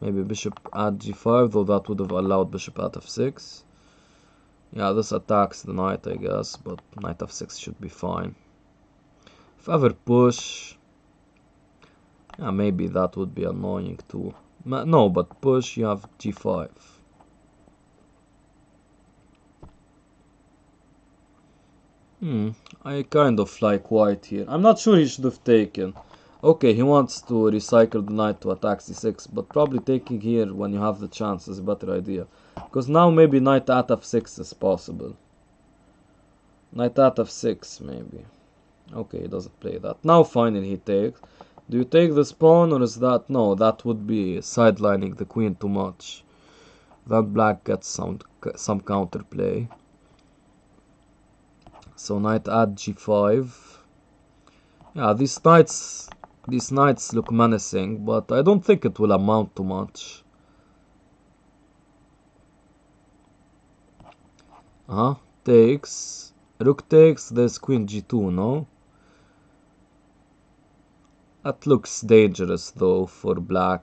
Maybe bishop at g5, though that would have allowed bishop at f6. Yeah, this attacks the knight, I guess, but knight f6 should be fine. If ever push... yeah, maybe that would be annoying too. No, but push, you have g5. I kind of like white here. I'm not sure he should have taken. Okay, he wants to recycle the knight to attack c6, but probably taking here when you have the chance is a better idea. Because now maybe knight at f6 is possible. Knight at f6 maybe. Okay, he doesn't play that. Now finally he takes. Do you take this pawn or is that... no, that would be sidelining the queen too much. Then black gets some counterplay. So knight at g5. Yeah, these knights look menacing, but I don't think it will amount to much. Takes. Rook takes, there's queen g2, no? That looks dangerous though for black.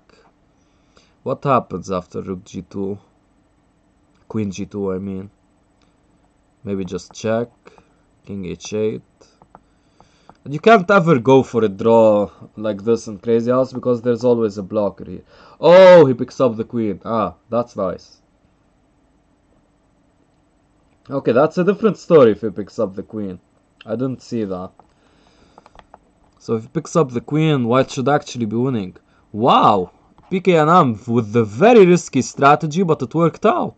What happens after rook g2? Queen g2, I mean. Maybe just check. King h8. You can't ever go for a draw like this in Crazyhouse because there's always a blocker here. Oh, he picks up the queen. Ah, that's nice. Okay, that's a different story if he picks up the queen. I didn't see that. So if he picks up the queen, white should actually be winning. Wow! PK with the very risky strategy, but it worked out.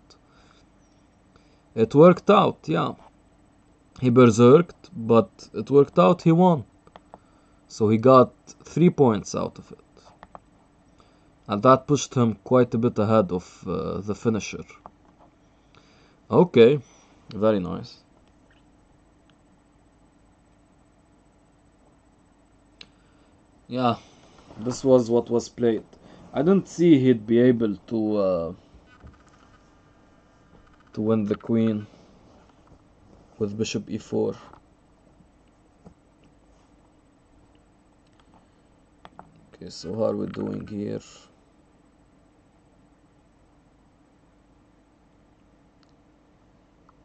It worked out, yeah. He berserked, but it worked out, he won. So he got 3 points out of it. And that pushed him quite a bit ahead of the finisher. Okay, very nice. Yeah, this was what was played. I didn't see he'd be able to win the queen with bishop e4. Okay, so how are we doing here?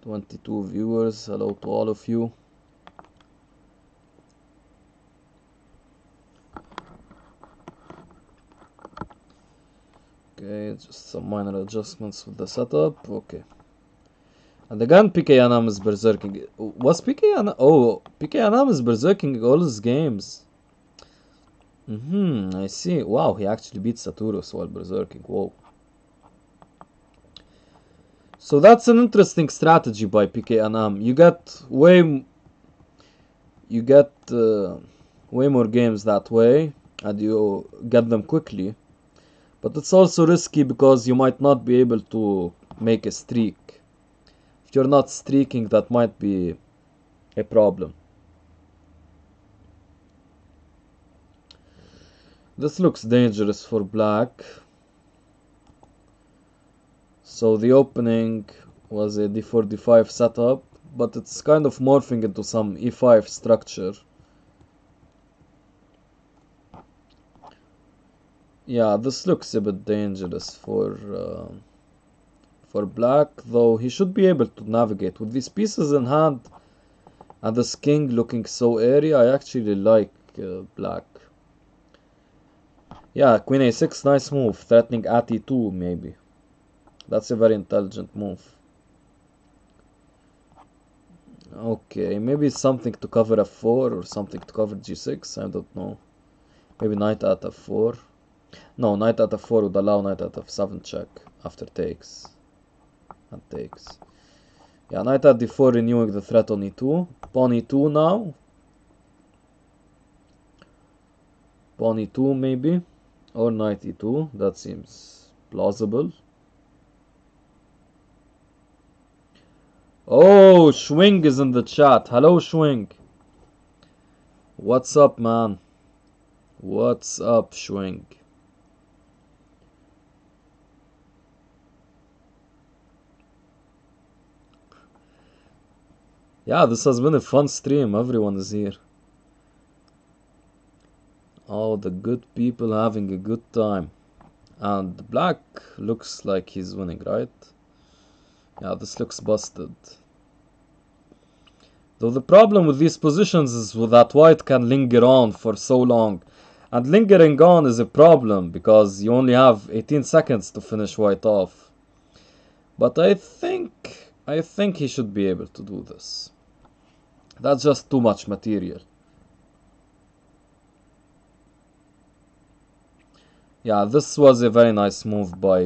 22 viewers. Hello to all of you. Okay, just some minor adjustments with the setup. Okay. And again, PK Anam is berserking. Was PK Anam? Oh, PK Anam is berserking all his games. I see. Wow, he actually beat Saturus while berserking. Whoa. So that's an interesting strategy by PK Anam. You get way more games that way, and you get them quickly. But it's also risky because you might not be able to make a streak. If you're not streaking, that might be a problem. This looks dangerous for black. So the opening was a d4 d5 setup, but it's kind of morphing into some e5 structure. Yeah, this looks a bit dangerous for black, though he should be able to navigate. With these pieces in hand and this king looking so airy, I actually like black. Yeah, queen a6, nice move, threatening at e2 maybe. That's a very intelligent move. Okay, maybe something to cover f4 or something to cover g6, I don't know. Maybe knight at f4. No, knight at f4 would allow knight at f7 check after takes. And takes. Yeah, knight at d4 renewing the threat on e2. Pawn e2 now. Pawn e2 maybe. Or knight e2. That seems plausible. Oh, Schwing is in the chat. Hello, Schwing. What's up, man? What's up, Schwing? Yeah, this has been a fun stream. Everyone is here. All the good people having a good time. And black looks like he's winning, right? Yeah, this looks busted. Though the problem with these positions is that white can linger on for so long. And lingering on is a problem because you only have 18 seconds to finish white off. But I think he should be able to do this. That's just too much material. Yeah, this was a very nice move by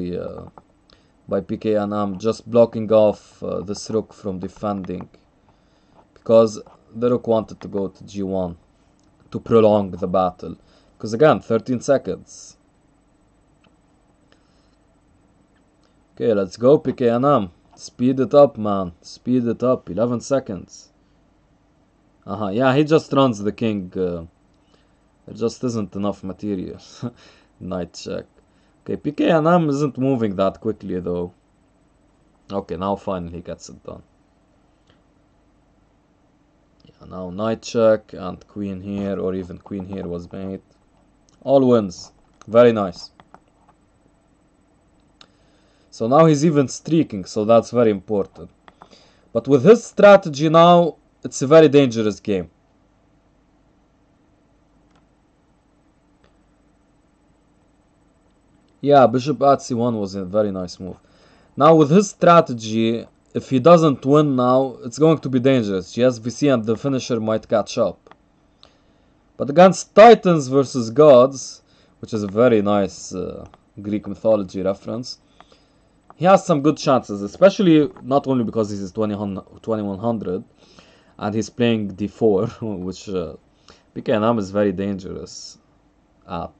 PK Anam, just blocking off this rook from defending. Because the rook wanted to go to g1 to prolong the battle. Because again, 13 seconds. Okay, let's go PK Anam. Speed it up, man. Speed it up. 11 seconds. Yeah, he just runs the king. There just isn't enough material. Knight check. Okay, PK Anam isn't moving that quickly though. Okay, now finally he gets it done. Yeah, now knight check and queen here, or even queen here was made. All wins. Very nice. So now he's even streaking, so that's very important. But with his strategy now, it's a very dangerous game. Yeah, bishop at c1 was a very nice move. Now with his strategy, if he doesn't win now, it's going to be dangerous. GSVC and the finisher might catch up. But against Titans versus Gods, which is a very nice Greek mythology reference, he has some good chances, especially not only because he's 2100 and he's playing d4, which PKNM is very dangerous at.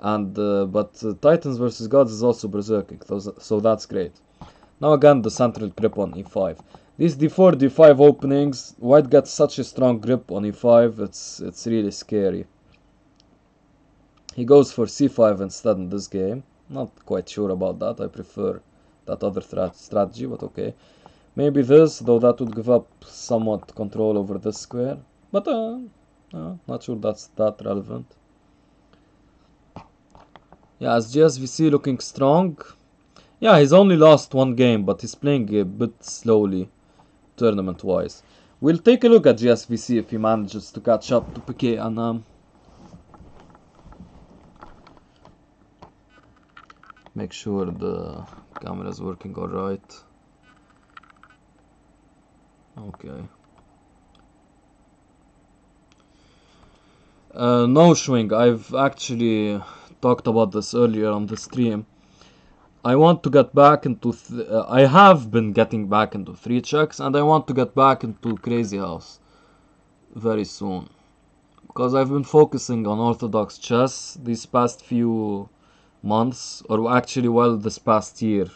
And but Titans versus Gods is also berserking, so that's great. Now again the central grip on e5. These d4, d5 openings, white gets such a strong grip on e5, it's really scary. He goes for c5 instead in this game. Not quite sure about that, I prefer that other strategy, but okay. Maybe this, though that would give up somewhat control over this square. But not sure that's that relevant. Yeah, is GSVC looking strong? Yeah, he's only lost one game, but he's playing a bit slowly, tournament-wise. We'll take a look at GSVC if he manages to catch up to PK and make sure the camera is working alright. Okay. No swing. I've actually talked about this earlier on the stream. I want to get back into. I have been getting back into 3 checks, and I want to get back into Crazyhouse very soon, because I've been focusing on orthodox chess these past few months, or actually, well, this past year,